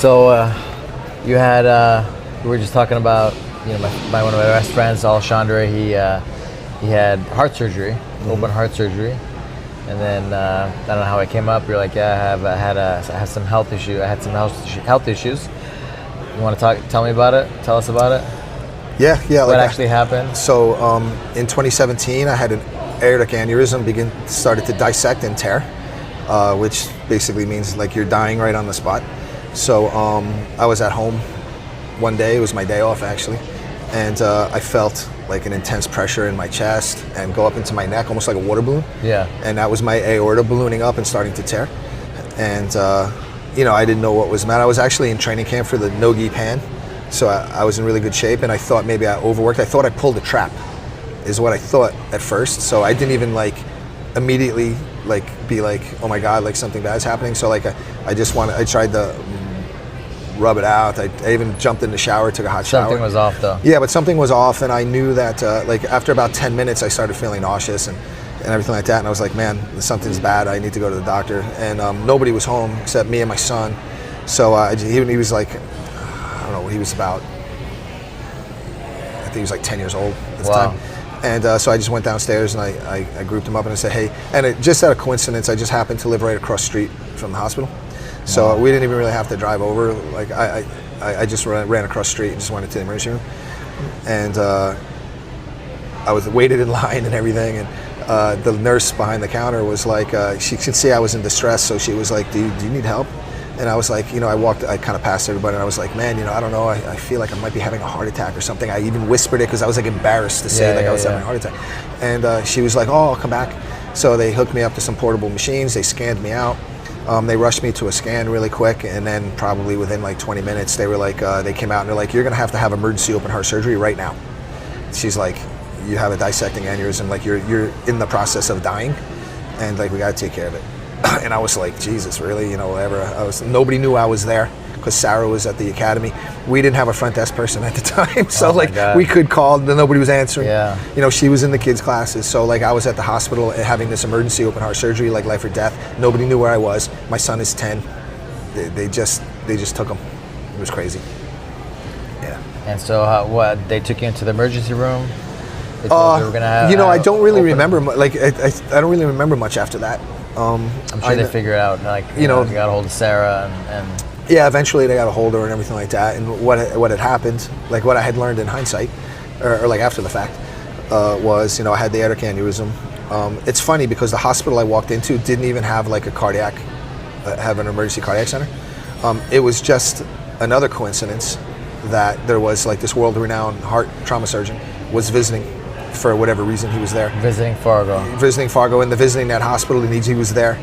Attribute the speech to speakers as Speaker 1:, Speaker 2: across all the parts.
Speaker 1: So you had we were just talking about one of my best friends, Alexandre. He had heart surgery, open heart surgery, and then I don't know how it came up. You're like, yeah, I had some health issue. I had some health issues. You want to tell me about it? Tell us about it.
Speaker 2: Yeah.
Speaker 1: What actually happened?
Speaker 2: So in 2017, I had an aortic aneurysm started to dissect and tear, which basically means like you're dying right on the spot. So I was at home one day. It was my day off actually, and I felt like an intense pressure in my chest and go up into my neck, almost like a water balloon.
Speaker 1: Yeah.
Speaker 2: And that was my aorta ballooning up and starting to tear. And I didn't know what was the matter. I was actually in training camp for the no-gi pan, so I was in really good shape, and I thought maybe I overworked. I thought I pulled a trap, is what I thought at first. So I didn't even immediately be like, oh my God, like something bad's happening. So I tried to rub it out. I even jumped in the shower, took a hot shower.
Speaker 1: Something was off though.
Speaker 2: Yeah, but something was off, and I knew that after about 10 minutes I started feeling nauseous and everything like that, and I was like, man, something's bad, I need to go to the doctor. And nobody was home except me and my son. So he was like, I don't know, he was about, I think he was like 10 years old at the time. And so I just went downstairs and I grouped him up and I said, hey, and it just out of coincidence, I just happened to live right across the street from the hospital. So we didn't even really have to drive over. Like I just ran across the street and just went into the emergency room. And I was waited in line and everything. And the nurse behind the counter was like, she could see I was in distress. So she was like, do you need help? And I was like, I kind of passed everybody and I was like, man, I don't know. I feel like I might be having a heart attack or something. I even whispered it because I was like embarrassed to say I was having a heart attack. And she was like, oh, I'll come back. So they hooked me up to some portable machines. They scanned me out. They rushed me to a scan really quick, and then probably within like 20 minutes, they were like, they came out and they're like, you're gonna have to have emergency open heart surgery right now. She's like, you have a dissecting aneurysm, like you're in the process of dying, and like we gotta take care of it. And I was like, Jesus, really? Whatever. Nobody knew I was there because Sarah was at the academy. We didn't have a front desk person at the time, so we could call, and nobody was answering.
Speaker 1: Yeah.
Speaker 2: She was in the kids' classes, so I was at the hospital having this emergency open heart surgery, like life or death. Nobody knew where I was. My son is 10. They just took him. It was crazy. Yeah.
Speaker 1: And so they took you into the emergency room? They told you were gonna have,
Speaker 2: I don't really remember. I don't really remember much after that.
Speaker 1: I'm sure they figured out, you got a hold of Sarah and
Speaker 2: yeah, eventually they got a hold of her and everything like that. And what had happened, like what I had learned in hindsight, or like after the fact, was I had the aortic aneurysm. It's funny because the hospital I walked into didn't even have like have an emergency cardiac center. It was just another coincidence that there was like this world-renowned heart trauma surgeon was visiting for whatever reason. He was there.
Speaker 1: Visiting Fargo,
Speaker 2: and visiting that hospital, and he was there.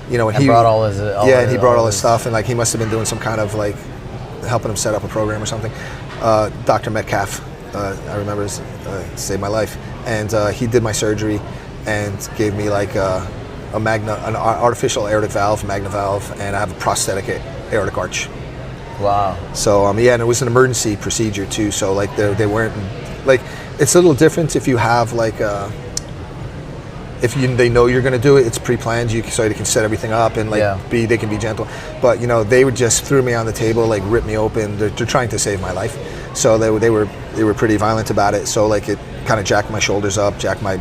Speaker 1: And he brought all his
Speaker 2: brought all his stuff, and he must have been doing some kind of helping him set up a program or something. Dr. Metcalf, I remember, saved my life, and he did my surgery and gave me an artificial aortic valve, magna valve, and I have a prosthetic aortic arch.
Speaker 1: Wow.
Speaker 2: So and it was an emergency procedure too. So they weren't it's a little different if you have they know you're going to do it, it's pre-planned, so they can set everything up and they can be gentle. But they would just threw me on the table, rip me open. They're trying to save my life. So they were pretty violent about it. So it kind of jacked my shoulders up, jacked my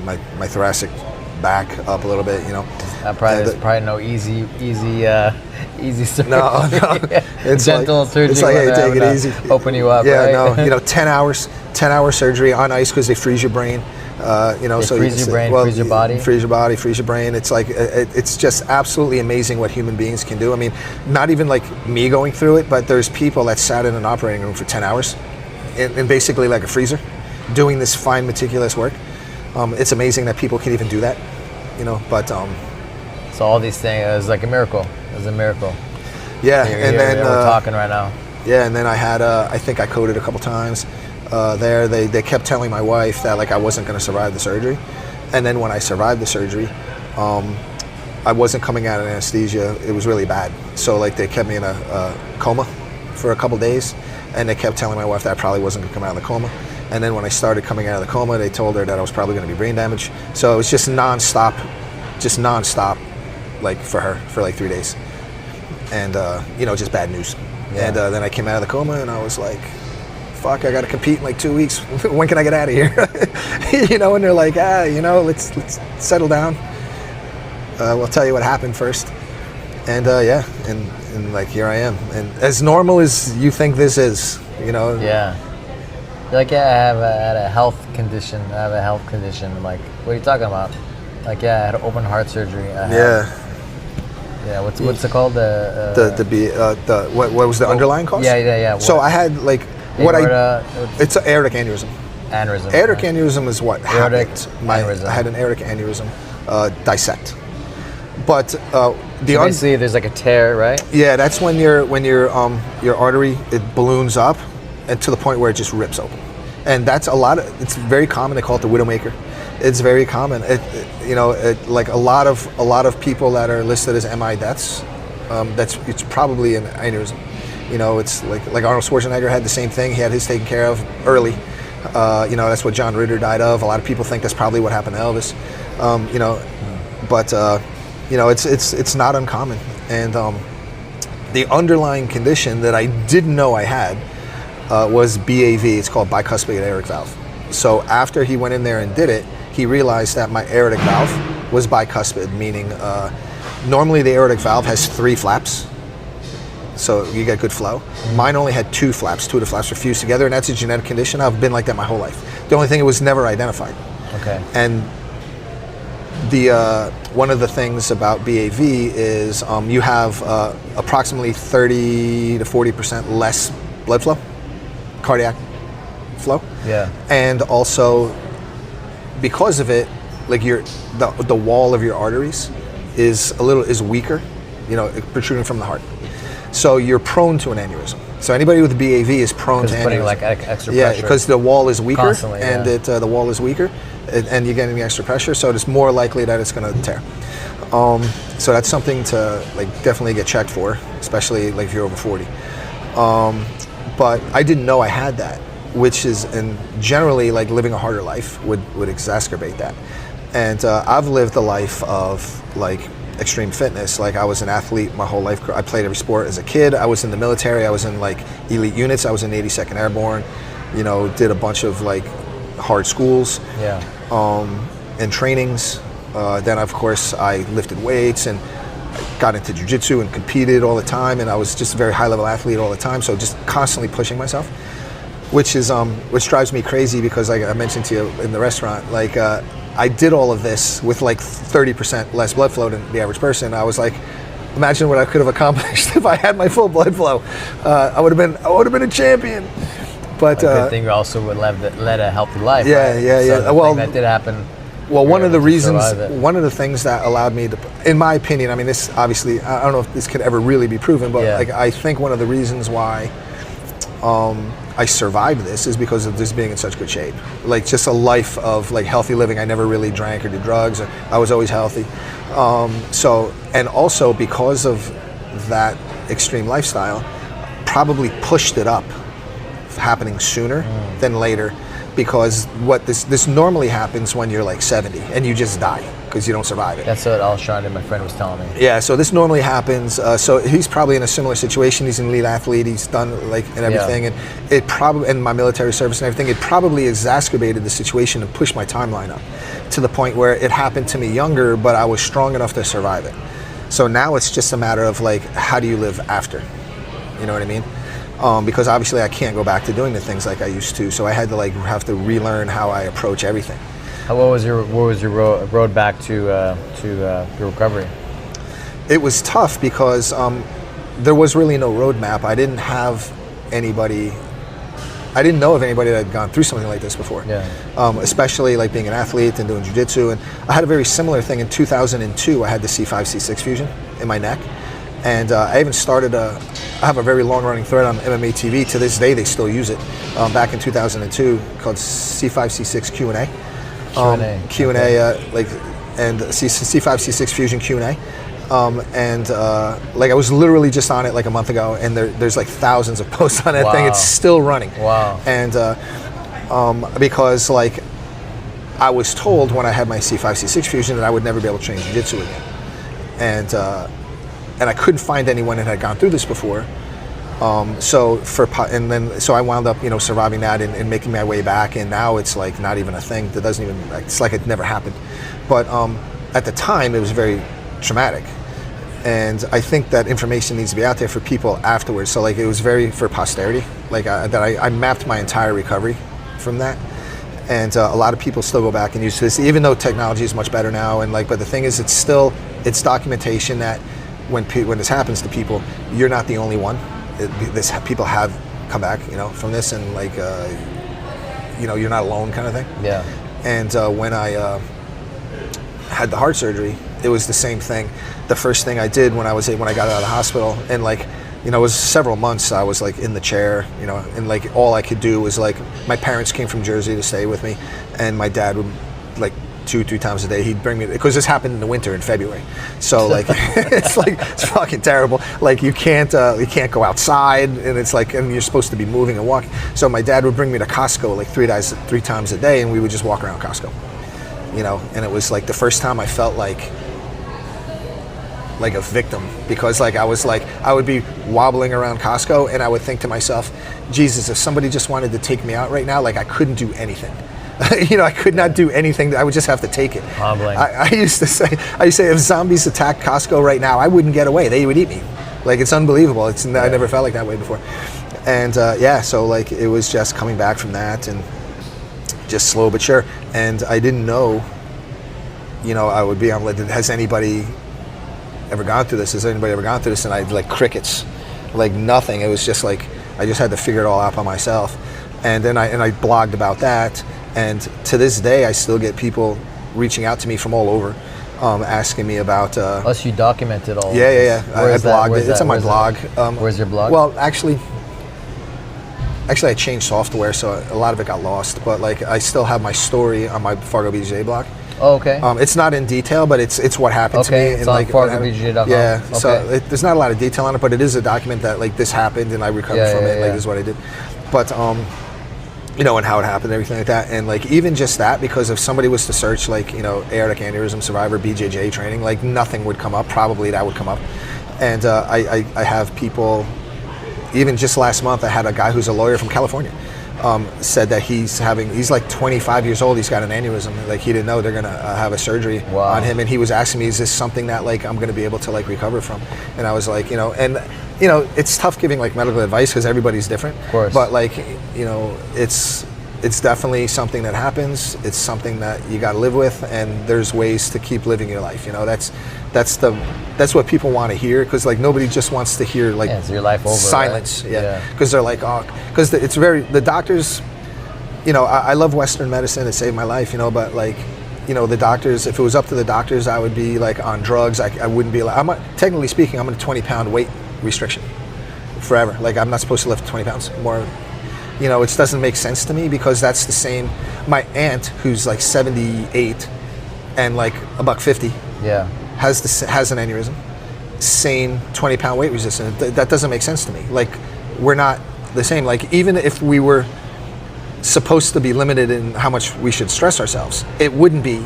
Speaker 2: thoracic back up a little bit.
Speaker 1: There's probably no easy surgery.
Speaker 2: No, it's
Speaker 1: gentle surgery.
Speaker 2: It's hey, take it easy.
Speaker 1: Open you up.
Speaker 2: Yeah,
Speaker 1: right?
Speaker 2: 10-hour surgery on ice because they freeze your brain.
Speaker 1: So freeze your brain, freeze your body.
Speaker 2: Freeze your body, freeze your brain. It's it's just absolutely amazing what human beings can do. I mean, not even me going through it, but there's people that sat in an operating room for 10 hours, in basically like a freezer, doing this fine, meticulous work. It's amazing that people can even do that, but.
Speaker 1: So all these things, it was like a miracle. It was a miracle.
Speaker 2: Yeah, and then
Speaker 1: we're talking right now.
Speaker 2: Yeah, and then I had, I think I coded a couple times. There, they kept telling my wife that I wasn't going to survive the surgery, and then when I survived the surgery, I wasn't coming out of anesthesia. It was really bad, so they kept me in a coma for a couple days, and they kept telling my wife that I probably wasn't going to come out of the coma. And then when I started coming out of the coma, they told her that I was probably going to be brain damaged. So it was just nonstop, for her for 3 days, and just bad news.
Speaker 1: Yeah.
Speaker 2: And then I came out of the coma, and I was like, fuck, I got to compete in like 2 weeks. When can I get out of here? You know, and they're like, let's settle down. We'll tell you what happened first. And and like here I am. And as normal as you think this is, you know.
Speaker 1: Yeah. You're like, yeah, I had a health condition. I'm like, what are you talking about? Like, yeah, I had open heart surgery. Yeah, what's it called?
Speaker 2: What was the underlying cause?
Speaker 1: Yeah.
Speaker 2: So I had like it's an aortic aneurysm. Aortic aneurysm is what
Speaker 1: Aortic
Speaker 2: happened.
Speaker 1: aneurysm.
Speaker 2: I had an aortic aneurysm. Dissect. But
Speaker 1: basically there's like a tear, right?
Speaker 2: Yeah, that's when your artery, it balloons up and to the point where it just rips open. And that's it's very common. They call it the widowmaker. It's very common. Like a lot of people that are listed as MI deaths, it's probably an aneurysm. You know, it's like Arnold Schwarzenegger had the same thing. He had his taken care of early. That's what John Ritter died of. A lot of people think that's probably what happened to Elvis. It's not uncommon. And the underlying condition that I didn't know I had was BAV. It's called bicuspid aortic valve. So after he went in there and did it, he realized that my aortic valve was bicuspid, meaning normally the aortic valve has 3 flaps, so you get good flow. Mine only had 2 flaps. 2 of the flaps were fused together, and that's a genetic condition. I've been like that my whole life. The only thing, it was never identified.
Speaker 1: Okay.
Speaker 2: And one of the things about BAV is you have approximately 30 to 40% less blood flow, cardiac flow.
Speaker 1: Yeah.
Speaker 2: And also, because of it, like the wall of your arteries is weaker, protruding from the heart. So you're prone to an aneurysm. So anybody with BAV is prone to aneurysm.
Speaker 1: Putting like extra pressure.
Speaker 2: Yeah, because the wall is weaker,
Speaker 1: constantly,
Speaker 2: and the wall is weaker, and you're getting the extra pressure, so it's more likely that it's going to tear. So that's something to definitely get checked for, especially if you're over 40. But I didn't know I had that, which is, and generally living a harder life would exacerbate that. And I've lived a life of extreme fitness. I was an athlete my whole life. I played every sport as a kid. I was in the military. I was in elite units. I was in the 82nd Airborne. Did a bunch of hard schools.
Speaker 1: Yeah.
Speaker 2: And trainings. Then of course I lifted weights and got into jiu-jitsu and competed all the time. And I was just a very high-level athlete all the time. So just constantly pushing myself, which drives me crazy because I mentioned to you in the restaurant, I did all of this with 30% less blood flow than the average person. I was like, imagine what I could have accomplished if I had my full blood flow. I would have been a champion. But
Speaker 1: good thing you also would led a healthy life.
Speaker 2: Yeah,
Speaker 1: right?
Speaker 2: yeah,
Speaker 1: So
Speaker 2: yeah. Well,
Speaker 1: that did happen.
Speaker 2: Well, one of the things that allowed me to, in my opinion, I mean, this obviously, I don't know if this could ever really be proven, but I think one of the reasons why I survived this is because of this being in such good shape. Just a life of healthy living. I never really drank or did drugs. I was always healthy. And also because of that extreme lifestyle, probably pushed it up, happening sooner than later. Because what this normally happens when you're 70 and you just die because you don't survive it.
Speaker 1: That's what Alshon, my friend, was telling me.
Speaker 2: Yeah, so this normally happens. So he's probably in a similar situation. He's an elite athlete. He's done and everything, and it probably, and my military service and everything, it probably exacerbated the situation and pushed my timeline up to the point where it happened to me younger, but I was strong enough to survive it. So now it's just a matter of how do you live after? You know what I mean? Because obviously I can't go back to doing the things like I used to, so I had to have to relearn how I approach everything.
Speaker 1: What was your road back to your recovery?
Speaker 2: It was tough because there was really no roadmap. I didn't have anybody. I didn't know of anybody that had gone through something like this before. Yeah. Especially being an athlete and doing jiu-jitsu, and I had a very similar thing in 2002. I had the C5 C6 fusion in my neck. And I even started I have a very long-running thread on MMA TV. To this day, they still use it. Back in 2002, called C5 C6 Q&A. Q&A, and C5 C6 Fusion Q&A. I was literally just on it a month ago, and there's thousands of posts on that thing. It's still running.
Speaker 1: Wow.
Speaker 2: And because I was told when I had my C5 C6 Fusion that I would never be able to train jiu-jitsu again. And I couldn't find anyone that had gone through this before. So I wound up, surviving that and making my way back, and now it's like not even a thing. That doesn't even, it's like it never happened. But at the time, it was very traumatic, and I think that information needs to be out there for people afterwards. So like it was very for posterity. Like I mapped my entire recovery from that, and a lot of people still go back and use this, even though technology is much better now. And but the thing is, it's documentation that when this happens to people, you're not the only one. People have come back, from this, and you're not alone, kind of thing.
Speaker 1: Yeah.
Speaker 2: And when I had the heart surgery, it was the same thing. The first thing I did when I got out of the hospital, and it was several months, I was in the chair, and all I could do was my parents came from Jersey to stay with me, and my dad would 2-3 times a day he'd bring me, because this happened in the winter in February, so it's fucking terrible. You can't go outside, and it's and you're supposed to be moving and walking. So my dad would bring me to Costco 3 times a day, and we would just walk around Costco, and it was the first time I felt like a victim, because I would be wobbling around Costco, and I would think to myself, Jesus, if somebody just wanted to take me out right now, I couldn't do anything. I could not do anything. I would just have to take it.
Speaker 1: Humbling.
Speaker 2: I used to say, if zombies attacked Costco right now, I wouldn't get away. They would eat me. It's unbelievable. I never felt like that way before. And so it was just coming back from that, and just slow but sure. And I didn't know, I would be on, has anybody ever gone through this? Has anybody ever gone through this? And I crickets, nothing. It was just I just had to figure it all out by myself. And then I blogged about that. And to this day, I still get people reaching out to me from all over, asking me about.
Speaker 1: Plus, you documented all.
Speaker 2: Yeah. I blogged it. It's on my blog.
Speaker 1: Where's your blog?
Speaker 2: Well, actually, I changed software, so a lot of it got lost. But I still have my story on my Fargo BJJ blog.
Speaker 1: Oh, okay.
Speaker 2: It's not in detail, but it's what happened to me.
Speaker 1: It's on FargoBJJ.com.
Speaker 2: Yeah.
Speaker 1: Okay.
Speaker 2: So there's not a lot of detail on it, but it is a document that this happened and I recovered from it. This is what I did. But and how it happened, everything like that. And even just that, because if somebody was to search aortic aneurysm survivor BJJ training, nothing would come up. Probably that would come up. And I have people, even just last month, I had a guy who's a lawyer from California, said that he's 25 years old, he's got an aneurysm. He didn't know they're gonna have a surgery on him, and he was asking me, is this something that I'm gonna be able to recover from? And I was it's tough giving medical advice because everybody's different.
Speaker 1: Of course.
Speaker 2: But it's definitely something that happens. It's something that you got to live with, and there's ways to keep living your life. That's what people want to hear, because nobody just wants to hear
Speaker 1: it's your life over,
Speaker 2: silence.
Speaker 1: Right?
Speaker 2: Yeah. Because they're because it's the doctors. I love Western medicine. It saved my life. But the doctors. If it was up to the doctors, I would be on drugs. I wouldn't be allowed. Technically speaking, I'm on a 20-pound weight restriction forever. I'm not supposed to lift 20 pounds more. It doesn't make sense to me, because that's the same. My aunt, who's 78 and $150, has an aneurysm. Same 20-pound weight resistance. That doesn't make sense to me. We're not the same. Even if we were supposed to be limited in how much we should stress ourselves, it wouldn't be.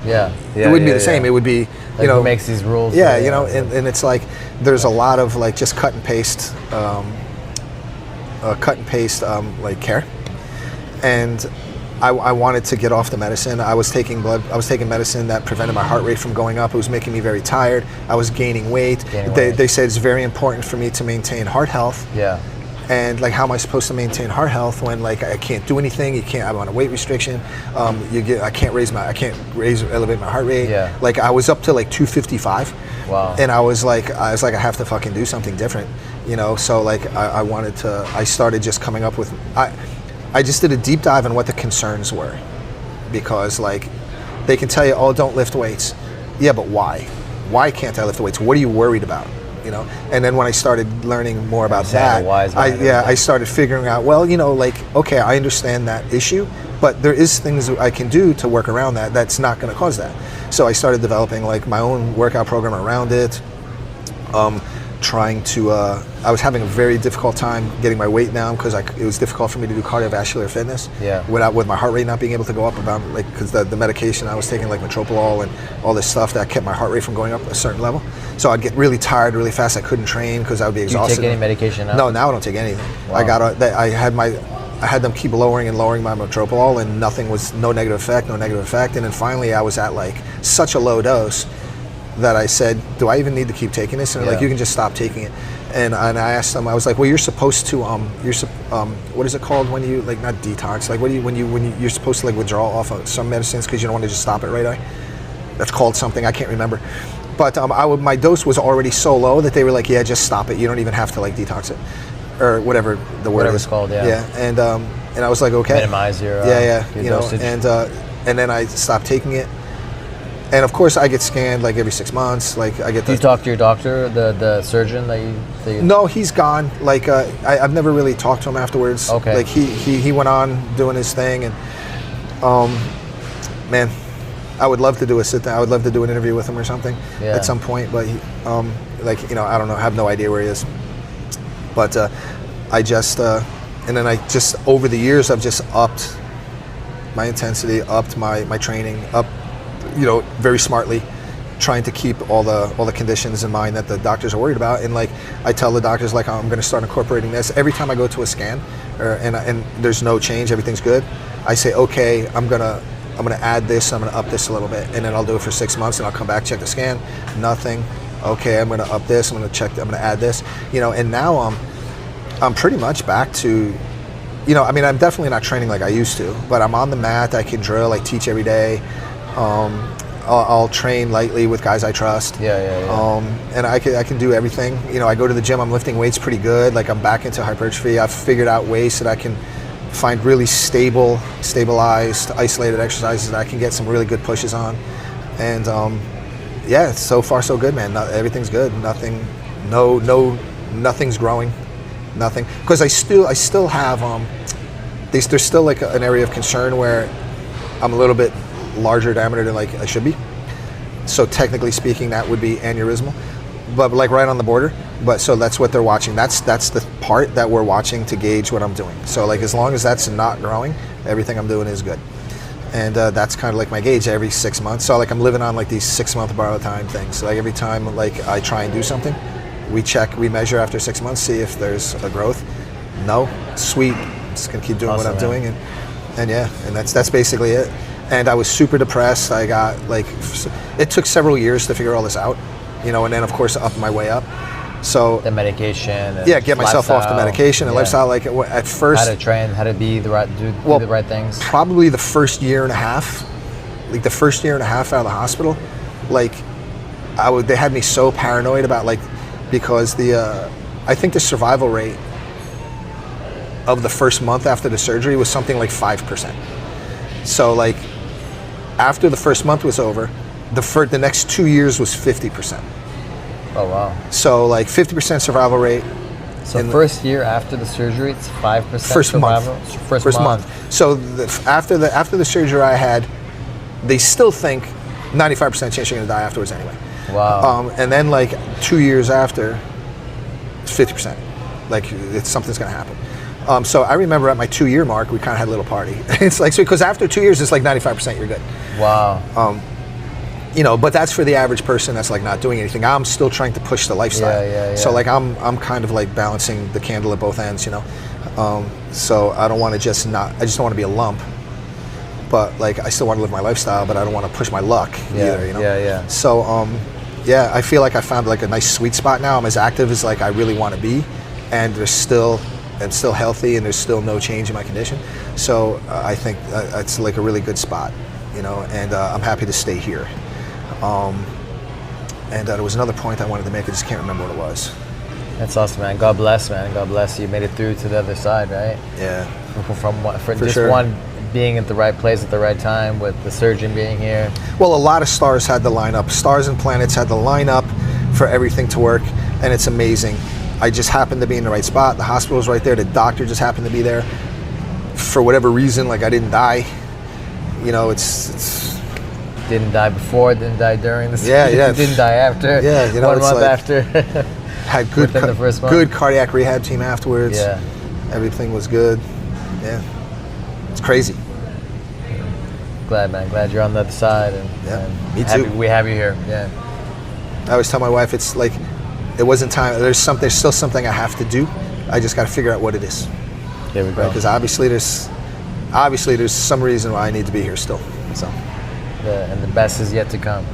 Speaker 1: It
Speaker 2: wouldn't be the same. It would be.
Speaker 1: Who makes these rules?
Speaker 2: And it's there's a lot of just cut and paste. Care, and I wanted to get off the medicine. I was taking medicine that prevented my heart rate from going up. It was making me very tired. I was gaining weight. They said it's very important for me to maintain heart health.
Speaker 1: Yeah.
Speaker 2: And how am I supposed to maintain heart health when I can't do anything? I'm on a weight restriction. I can't elevate my heart rate.
Speaker 1: Yeah.
Speaker 2: I was up to 255.
Speaker 1: Wow.
Speaker 2: And I was I have to fucking do something different. So I started just coming up with, I just did a deep dive on what the concerns were, because they can tell you, oh, don't lift weights. Yeah, but why? Why can't I lift weights? What are you worried about? And then when I started learning more about that, I started figuring out, okay, I understand that issue, but there is things that I can do to work around that. That's not going to cause that. So I started developing my own workout program around it. trying to, I was having a very difficult time getting my weight down because it was difficult for me to do cardiovascular fitness.
Speaker 1: Yeah.
Speaker 2: With my heart rate not being able to go up because the medication I was taking, like metropolol and all this stuff that kept my heart rate from going up a certain level. So I'd get really tired really fast. I couldn't train because I would be exhausted.
Speaker 1: Do you take any medication now?
Speaker 2: No, now I don't take anything.
Speaker 1: Wow.
Speaker 2: I had them keep lowering my metropolol, and no negative effect. And then finally I was at like such a low dose that I said, do I even need to keep taking this? And they're like, you can just stop taking it. And I asked them, I was like, well, you're supposed to, what is it called when you, like, not detox, like when you're supposed to like withdraw off of some medicines because you don't want to just stop it right away? That's called something, I can't remember. But my dose was already so low that they were like, yeah, just stop it. You don't even have to like detox it. Or whatever the word is.
Speaker 1: It's called, yeah.
Speaker 2: Yeah, and I was like, okay.
Speaker 1: Minimize your
Speaker 2: your
Speaker 1: dosage.
Speaker 2: And then I stopped taking it. And of course, I get scanned like every 6 months. Like I get.
Speaker 1: Do you talk to your doctor, the surgeon that you?
Speaker 2: No, he's gone. Like I've never really talked to him afterwards.
Speaker 1: Okay.
Speaker 2: Like he went on doing his thing, and man, I would love to do a sit down. I would love to do an interview with him or something at some point. But he, I don't know. I have no idea where he is. But I just and then I just over the years I've just upped my intensity, upped my training, up. Very smartly, trying to keep all the conditions in mind that the doctors are worried about. And like I tell the doctors, like I'm going to start incorporating this every time I go to a scan, and there's no change, everything's good. I say, okay, I'm gonna add this, I'm gonna up this a little bit, and then I'll do it for 6 months, and I'll come back, check the scan, nothing. Okay, I'm gonna up this, I'm gonna add this, and now I'm pretty much back to, I'm definitely not training like I used to, but I'm on the mat, I can drill, I teach every day. I'll train lightly with guys I trust. And I can do everything. I go to the gym, I'm lifting weights pretty good. Like I'm back into hypertrophy. I've figured out ways that I can find really stabilized, isolated exercises that I can get some really good pushes on. And so far so good, man. Everything's good. Nothing's growing. Nothing. Because I still have there's still like an area of concern where I'm a little bit larger diameter than like I should be. So technically speaking, that would be aneurysmal, but like right on the border. But so that's what they're watching. That's the part that we're watching to gauge what I'm doing. So like as long as that's not growing, everything I'm doing is good. And that's kind of like my gauge every 6 months. So like I'm living on like these 6 month borrow time things. So like every time like I try and do something, we measure after 6 months, see if there's a growth. No, sweet. Just gonna keep doing what I'm doing, and that's basically it. And I was super depressed. I got it took several years to figure all this out, and then of course up my way up. So
Speaker 1: the medication.
Speaker 2: Get myself off the medication and lifestyle. Like at first,
Speaker 1: how to train, how to be do the right things.
Speaker 2: Probably the first year and a half, out of the hospital, they had me so paranoid about because I think the survival rate of the first month after the surgery was something like 5%. So after the first month was over, the next 2 years was 50%.
Speaker 1: Oh wow!
Speaker 2: So 50% survival rate.
Speaker 1: So first year after the surgery, it's 5% survival.
Speaker 2: First month. So after the surgery I had, they still think 95% chance you're going to die afterwards anyway.
Speaker 1: Wow.
Speaker 2: And then 2 years after, it's 50%. Something's going to happen. So I remember at my 2 year mark, we kind of had a little party. It's because after 2 years, it's 95% you're good.
Speaker 1: Wow.
Speaker 2: But that's for the average person that's not doing anything. I'm still trying to push the lifestyle.
Speaker 1: Yeah.
Speaker 2: So I'm kind of balancing the candle at both ends, So I don't want to I just don't want to be a lump. But I still want to live my lifestyle, but I don't want to push my luck either,
Speaker 1: Yeah.
Speaker 2: So I feel like I found a nice sweet spot now. I'm as active as I really want to be, and still healthy, and there's still no change in my condition. So I think it's a really good spot, and I'm happy to stay here. And there was another point I wanted to make. I just can't remember what it was.
Speaker 1: That's awesome, man. God bless, man. God bless you. Made it through to the other side, right?
Speaker 2: Yeah.
Speaker 1: For just sure. One being at the right place at the right time, with the surgeon being here.
Speaker 2: Well, a lot of stars had to line up. Stars and planets had to line up for everything to work, and it's amazing. I just happened to be in the right spot. The hospital was right there. The doctor just happened to be there. For whatever reason, I didn't die. It's
Speaker 1: didn't die before, didn't die during the
Speaker 2: Yeah.
Speaker 1: didn't die after.
Speaker 2: Yeah,
Speaker 1: 1 month after.
Speaker 2: Had good,
Speaker 1: within the first month?
Speaker 2: good cardiac rehab team afterwards.
Speaker 1: Yeah.
Speaker 2: Everything was good. Yeah, it's crazy.
Speaker 1: Glad, man. Glad you're on the other side. And,
Speaker 2: Yeah,
Speaker 1: and
Speaker 2: me
Speaker 1: happy
Speaker 2: too.
Speaker 1: we have you here. Yeah.
Speaker 2: I always tell my wife, it's like, it wasn't time. There's still something I have to do. I just got to figure out what it is.
Speaker 1: Here we go.
Speaker 2: Because obviously there's some reason why I need to be here still. So.
Speaker 1: Yeah, and the best is yet to come.